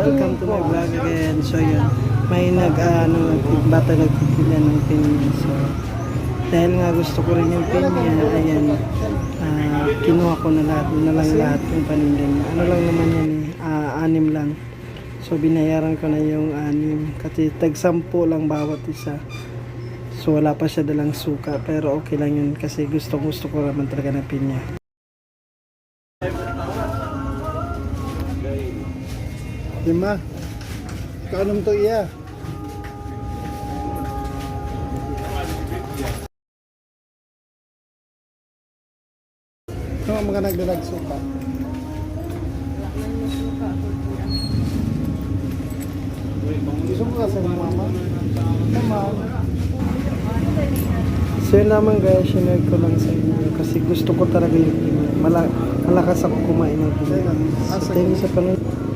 welcome to my vlog again. So yun, may bata nagpipila ng pinya. So dahil nga gusto ko rin yung pinya, ayan, kinuha ko na lahat yung paninda niya. Ano lang naman yan, 6 lang. So binayaran ko na yung 6 kasi tag-10 lang bawat isa. So wala pa siya dalang suka, pero okay lang yun kasi gusto ko naman talaga ng pinya. Lima. Ikaw naman to iya. Ano ang mga nagdalag suka? Gusto mo kasi ng mama? Naman. So yun naman guys, sinare ko lang sa inyo kasi gusto ko talaga yung pinya. Malakas ako kumain ng pinya. So thank you sa panonood.